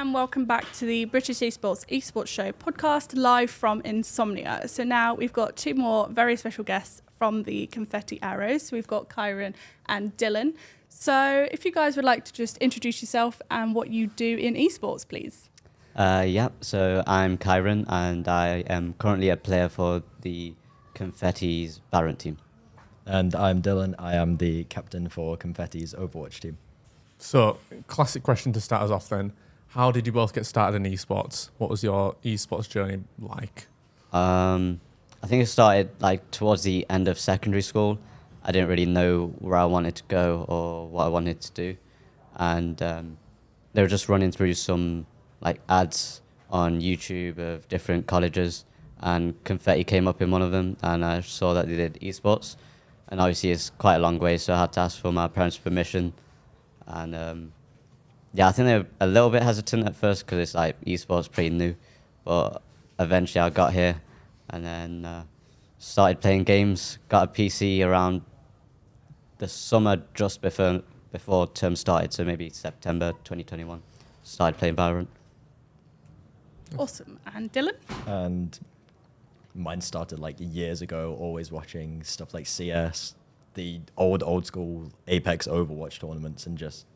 and welcome back to the British Esports Show podcast live from Insomnia. So now we've got two more very special guests from the Confetti Arrows. We've got Kiyren and Dylan. So if you guys would like to just introduce yourself and what you do in esports, please. So I'm Kiyren and I am currently a player for the Confetti's Valorant team. And I'm Dylan. I am the captain for Confetti's Overwatch team. So, classic question to start us off then. How did you both get started in esports? What was your esports journey like? I think it started like towards the end of secondary school. I didn't really know where I wanted to go or what I wanted to do. And they were just running through some like ads on YouTube of different colleges, and Confetti came up in one of them, and I saw that they did esports. And obviously it's quite a long way, so I had to ask for my parents' permission. And I think they were a little bit hesitant at first because it's like esports pretty new, but eventually I got here and then started playing games. Got a PC around the summer just before term started, so maybe September 2021. Started playing Valorant. Awesome. And Dylan? And mine started like years ago, always watching stuff like CS, the old school Apex Overwatch tournaments, and just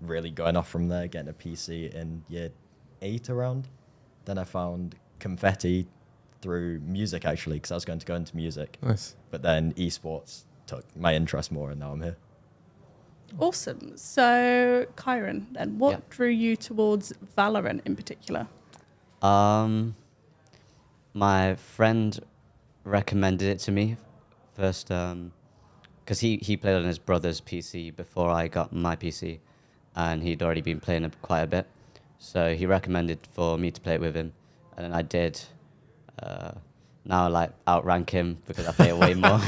really going off from there, getting a PC in year 8 around. Then I found Confetti through music, actually, because I was going to go into music. Nice. But then esports took my interest more, and now I'm here. Awesome. So, Kiyren, then what drew you towards Valorant in particular? My friend recommended it to me first, because he played on his brother's PC before I got my PC, and he'd already been playing it quite a bit. So he recommended for me to play it with him, and then I did. Now I like outrank him because I play it way more.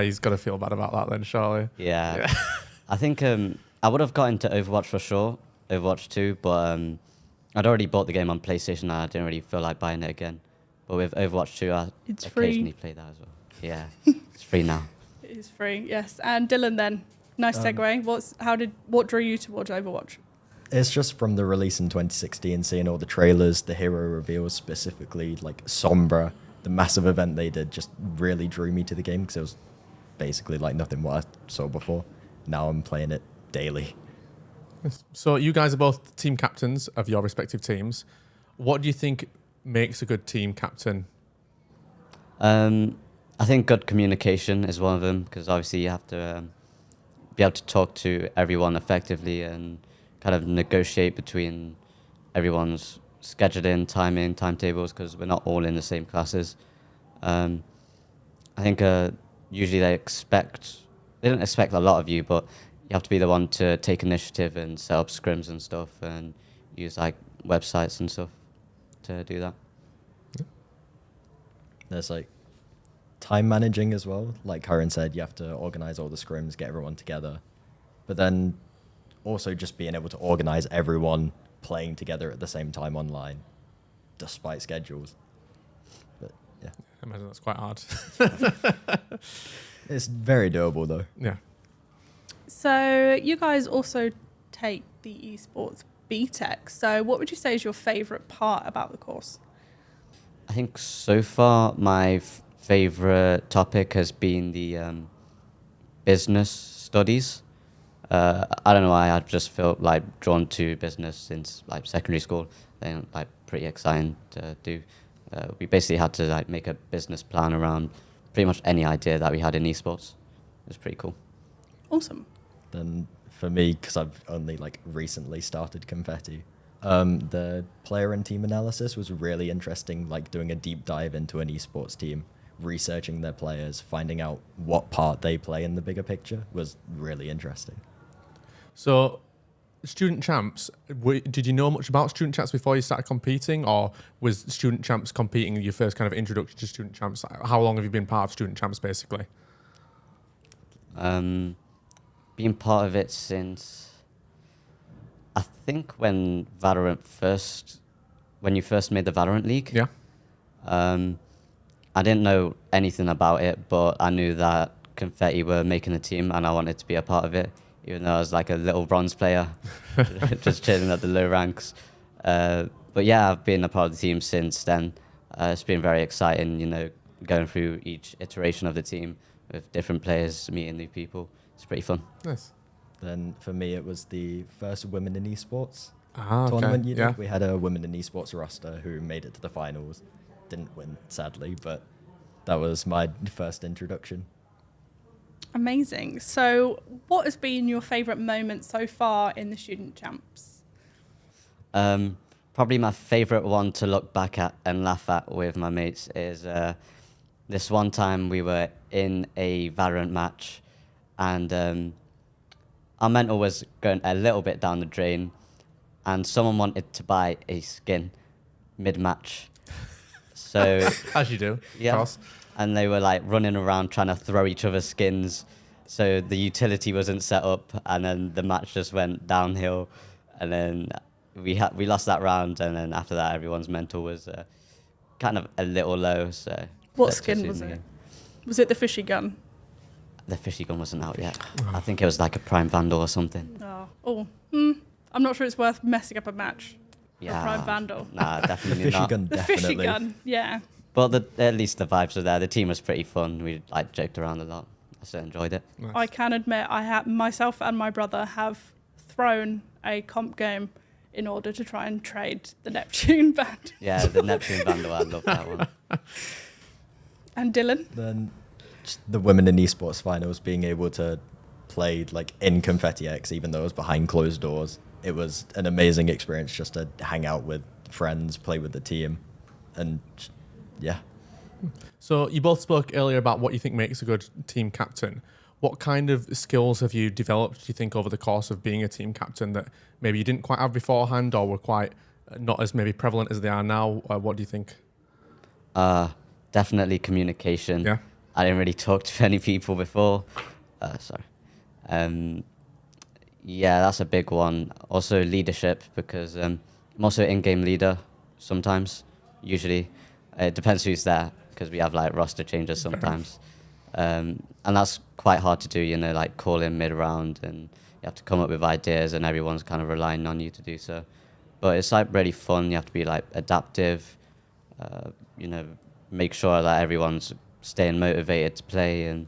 He's got to feel bad about that then, surely. Yeah. I think I would have got into Overwatch for sure, Overwatch 2, but I'd already bought the game on PlayStation and I didn't really feel like buying it again. But with Overwatch 2, I occasionally play that as well. Yeah, it's free now. It is free, yes. And Dylan then, nice segue. What drew you towards Overwatch? It's just from the release in 2016, seeing all the trailers, the hero reveals specifically, like Sombra, the massive event they did just really drew me to the game because it was basically like nothing what I saw before. Now I'm playing it daily. So you guys are both team captains of your respective teams. What do you think makes a good team captain? I think good communication is one of them, because obviously you have to be able to talk to everyone effectively and kind of negotiate between everyone's scheduling, timing, timetables, because we're not all in the same classes. I think usually they don't expect a lot of you, but you have to be the one to take initiative and set up scrims and stuff and use like websites and stuff to do that. There's like time managing as well. Like Kiyren said, you have to organize all the scrims, get everyone together. But then also just being able to organize everyone playing together at the same time online, despite schedules. But yeah. I imagine that's quite hard. It's very doable though. Yeah. So you guys also take the esports BTEC. So what would you say is your favourite part about the course? I think so far my favorite topic has been the business studies. I don't know why, I've just felt like drawn to business since like secondary school. And like pretty exciting to do. We basically had to like make a business plan around pretty much any idea that we had in esports. It was pretty cool. Awesome. Then for me, because I've only like recently started Confetti, the player and team analysis was really interesting, like doing a deep dive into an esports team, researching their players, finding out what part they play in the bigger picture was really interesting. So student champs, did you know much about student champs before you started competing, or was student champs competing your first kind of introduction to student champs? How long have you been part of student champs basically? Been part of it since, I think when you first made the Valorant League. Yeah. I didn't know anything about it, but I knew that Confetti were making a team and I wanted to be a part of it. even though I was like a little bronze player, just chilling at the low ranks. But yeah, I've been a part of the team since then. It's been very exciting, going through each iteration of the team with different players, meeting new people. It's pretty fun. Nice. Then for me, it was the first Women in Esports Okay. tournament you did. Yeah. We had a Women in Esports roster who made it to the finals. Didn't win, sadly, but that was my first introduction. Amazing. So, what has been your favourite moment so far in the student champs? Probably my favourite one to look back at and laugh at with my mates is this one time we were in a Valorant match, and our mental was going a little bit down the drain, and someone wanted to buy a skin mid-match. So As you do. yeah, Of course. and they were like running around trying to throw each other skins. So the utility wasn't set up, and then the match just went downhill, and then we lost that round, and then after that everyone's mental was kind of a little low. So What that's skin just was in the it? game. Was it the fishy gun? The fishy gun wasn't out yet. I think it was like a Prime Vandal or something. I'm not sure it's worth messing up a match. Yeah. Prime Vandal. Nah, The definitely fishy not. gun, The definitely. fishy gun, yeah. But at least the vibes were there. The team was pretty fun. We like joked around a lot. I still enjoyed it. Nice. I can admit myself and my brother have thrown a comp game in order to try and trade the Neptune band. Yeah, the Neptune Vandal, I love that one. And Dylan? Then just the Women in Esports finals, being able to play like in Confetti X, even though it was behind closed doors. It was an amazing experience just to hang out with friends, play with the team, and yeah. So you both spoke earlier about what you think makes a good team captain. What kind of skills have you developed, do you think, over the course of being a team captain that maybe you didn't quite have beforehand or were quite not as maybe prevalent as they are now? What do you think? Definitely communication. Yeah. I didn't really talk to many people before. Sorry. Yeah, that's a big one. Also leadership, because I'm also an in-game leader sometimes, usually. It depends who's there, because we have like roster changes sometimes. And that's quite hard to do, like call in mid-round, and you have to come up with ideas, and everyone's kind of relying on you to do so. But it's like really fun. You have to be like adaptive, make sure that everyone's staying motivated to play, and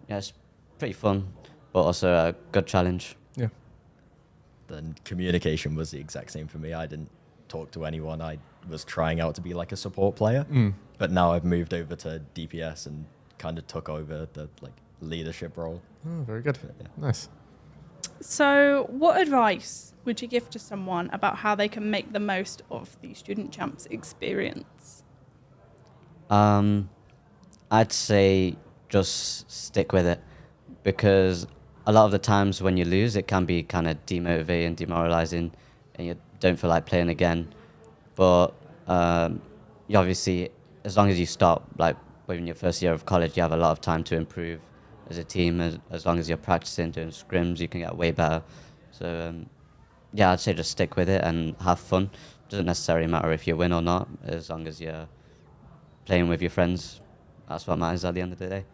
yeah, it's pretty fun, but also a good challenge. Yeah. Then communication was the exact same for me. I didn't talk to anyone. I was trying out to be like a support player, but now I've moved over to DPS and kind of took over the like leadership role. Oh, very good. Yeah. Nice. So, what advice would you give to someone about how they can make the most of the student champs experience? I'd say just stick with it, because a lot of the times when you lose, it can be kind of demotivating, demoralizing, and you don't feel like playing again. But you obviously, as long as you start, like within your first year of college, you have a lot of time to improve as a team. As long as you're practicing, doing scrims, you can get way better. So yeah, I'd say just stick with it and have fun. Doesn't necessarily matter if you win or not, as long as you're playing with your friends. That's what matters at the end of the day.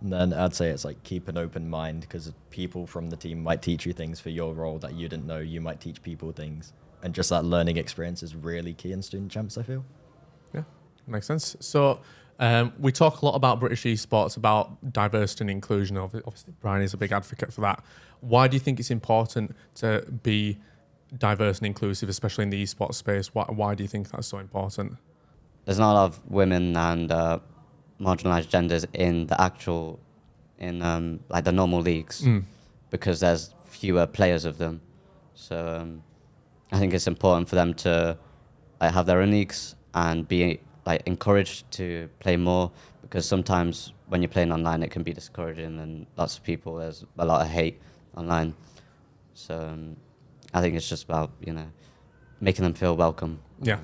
And then I'd say it's like keep an open mind, because people from the team might teach you things for your role that you didn't know. You might teach people things, and just that learning experience is really key in student champs, I feel. Yeah, makes sense. So we talk a lot about British esports, about diversity and inclusion. Obviously, Brian is a big advocate for that. Why do you think it's important to be diverse and inclusive, especially in the esports space? Why do you think that's so important? There's not a lot of women and marginalized genders in the actual, like the normal leagues, because there's fewer players of them. So I think it's important for them to like have their own leagues and be like encouraged to play more, because sometimes when you're playing online, it can be discouraging, and lots of people, there's a lot of hate online. So I think it's just about, making them feel welcome. Yeah.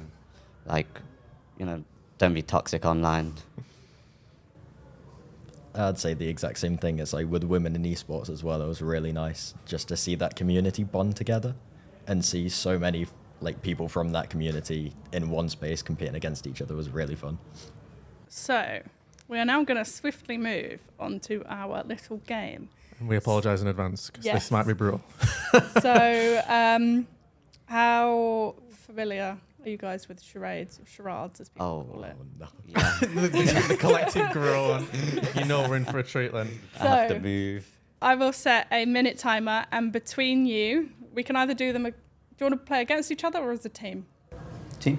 Don't be toxic online. I'd say the exact same thing. It's like with women in esports as well. It was really nice just to see that community bond together and see so many like people from that community in one space competing against each other was really fun. So, we are now going to swiftly move on to our little game. We apologise in advance because Yes. this might be brutal. So, how familiar are you guys with charades or charades, as people call it? no. Yeah. The collective groan. You know we're in for a treat then. I have to So- move. I will set a minute timer, and between you, we can either do them. Do you want to play against each other or as a team? Team.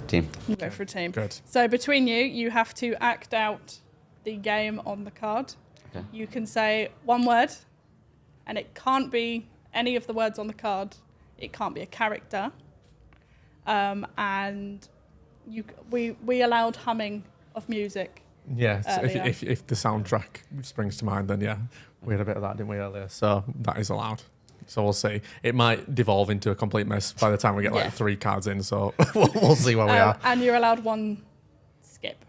Team. We'll go for a team. Good. So between you, you have to act out the game on the card. Okay. You can say one word, and it can't be any of the words on the card. It can't be a character. And we allowed humming of music. Yeah, so Earlier. if the soundtrack springs to mind, then yeah, we had a bit of that, didn't we, earlier? So that is allowed. So we'll see. It might devolve into a complete mess by the time we get Yeah. like 3 cards in. So we'll see where we are. And you're allowed one skip.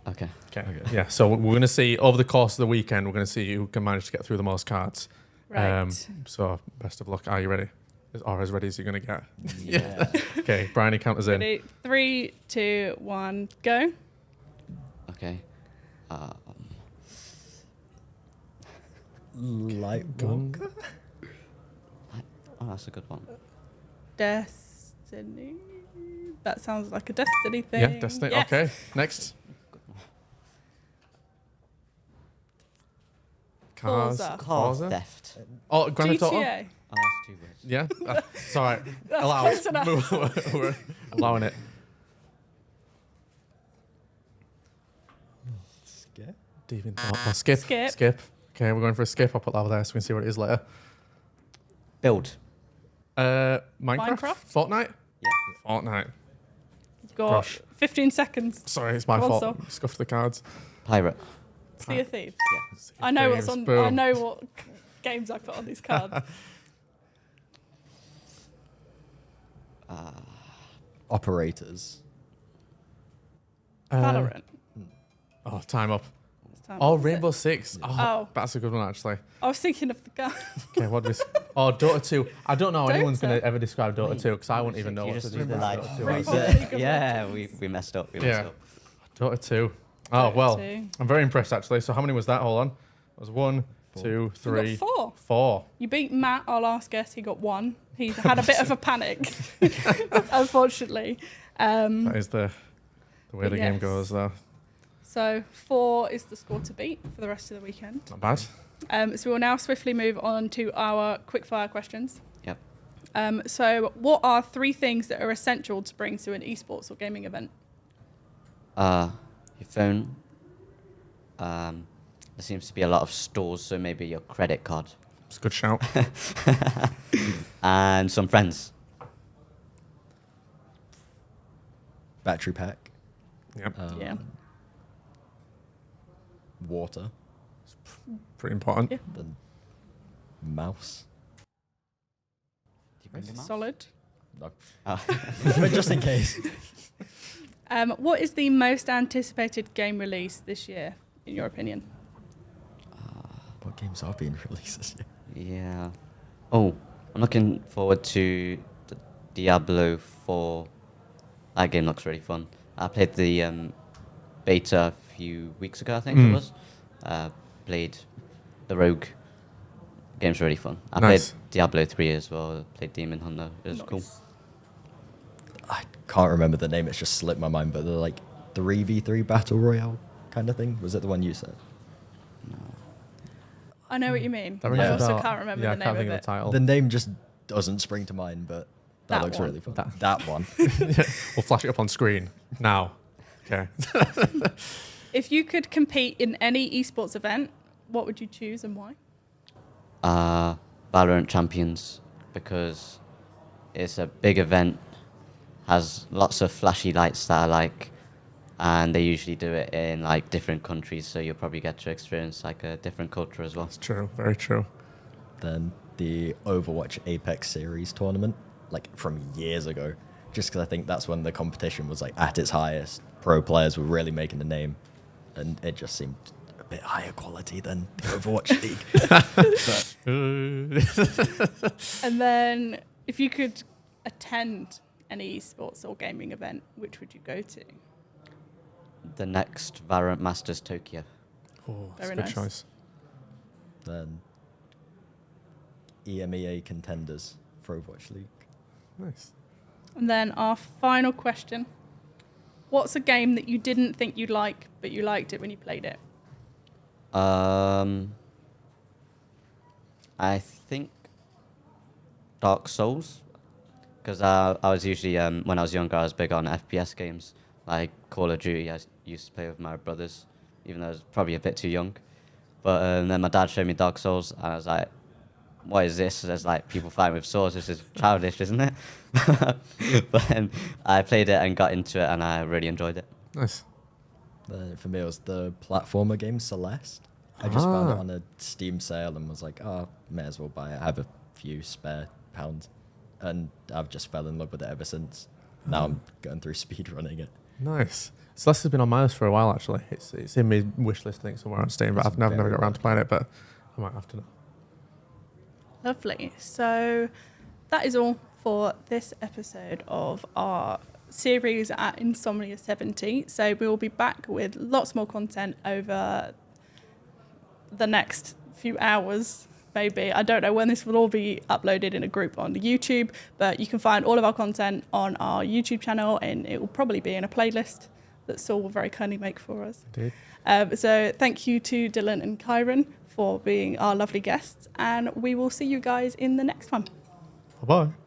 Okay. Okay. Yeah. So we're going to see over the course of the weekend. We're going to see who can manage to get through the most cards. Right. So best of luck. Are you ready? Or as ready as you're going to get? Yeah. Okay. Bryony, count us in. Ready? 3, 2, 1, go. Okay. Light Gun. walker. Oh, that's a good one. Destiny. That sounds like a Destiny thing. Yeah. Destiny. Yes. Okay. Next. Cars. Forza. Car Forza? theft. Oh, Grand Theft Auto. GTA. Oh, that's too weird. Yeah. It's all right. That's Allow close it. enough. We're allowing it. Skip. Deep in thought. Oh, skip. Skip. Skip. Okay, we're going for a skip. I'll put that over there so we can see what it is later. Build. Minecraft? Minecraft? Fortnite? Yeah. Fortnite. You've got Gosh. 15 seconds. Sorry, it's my Go on, fault. Sol. Scuffed the cards. Pirate. Sea of Thieves. Yeah. I know what's Games, on. boom. I know what games I put on these cards. Operators. Valorant. Oh, time up. It's time. Oh, What was it? Rainbow Six. Oh, Oh. that's a good one, actually. I was thinking of the gun. Okay, what do we... Oh, Dota 2. I don't know how anyone's going Dota? to ever describe Dota 2 because I wouldn't even know You what to just do. do the with like. Dota 2. Right. actually. Yeah, we messed up. We messed Yeah. up. Dota 2. Oh, Dota well, 2. I'm very impressed, actually. So how many was that? Hold on. It was 1, 2, You 3, got 4. 4. You beat Matt, our last guest. He got 1. He had a bit of a panic, unfortunately. That is the way the game Yes. goes, though. So 4 is the score to beat for the rest of the weekend. Not bad. So we'll now swiftly move on to our quickfire questions. Yep. So what are 3 things that are essential to bring to an esports or gaming event? Your phone. There seems to be a lot of stores, so maybe your credit card. It's a good shout. And some friends. Battery pack. Yep. Yeah. Water. Pretty important. Yeah. Then mouse. Do you bring them out? Solid. No. Oh. But just in case. What is the most anticipated game release this year, in your opinion? What games are being released this year? Yeah. Oh, I'm looking forward to Diablo 4. That game looks really fun. I played the beta a few weeks ago, I think it was. Played the Rogue. Game's really fun. I Nice. played Diablo 3 as well. Played Demon Hunter. It was cool. Nice. I can't remember the name. It's just slipped my mind. But they're like 3v3 battle royale kind of thing. Was it the one you said? I know what you mean. That rings I a also bell. can't remember Yeah, the I can't name think of of it. the title. The name just doesn't spring to mind. But that That looks one. really fun. That- That one. We'll flash it up on screen now. Okay. If you could compete in any esports event, what would you choose and why? Valorant Champions, because it's a big event, has lots of flashy lights that I like, and they usually do it in like different countries, so you'll probably get to experience like a different culture as well. It's true. Very true. Then the Overwatch Apex Series tournament, like from years ago, just because I think that's when the competition was like at its highest. Pro players were really making a name, and it just seemed a bit higher quality than the Overwatch League. But And then, if you could attend any esports or gaming event, which would you go to? The next Valorant Masters Tokyo. Oh, that's a Very good nice. choice. then EMEA contenders for Overwatch League. Nice. And then our final question. What's a game that you didn't think you'd like, but you liked it when you played it? I think Dark Souls, because I was usually when I was younger, I was big on FPS games like Call of Duty. I used to play with my brothers, even though I was probably a bit too young. But then my dad showed me Dark Souls, and I was like, "What is this?" There's like people fighting with swords. This is childish, isn't it? But then I played it and got into it, and I really enjoyed it. Nice. For me, it was the platformer game Celeste. I just found it on a Steam sale and was like, oh, may as well buy it. I have a few spare pounds. And I've just fell in love with it ever since. Now I'm going through speed running it. Nice. Celeste has been on my list for a while, actually. It's in my wish list, I think, somewhere on Steam, but I've never got around to playing it, but I might have to now. Lovely. So that is all for this episode of our series at Insomnia 70. So we will be back with lots more content over the next few hours, maybe. I don't know when this will all be uploaded in a group on YouTube, but you can find all of our content on our YouTube channel, and it will probably be in a playlist that Saul will very kindly make for us. Indeed. So thank you to Dylan and Kiyren for being our lovely guests, and we will see you guys in the next one. Bye-bye.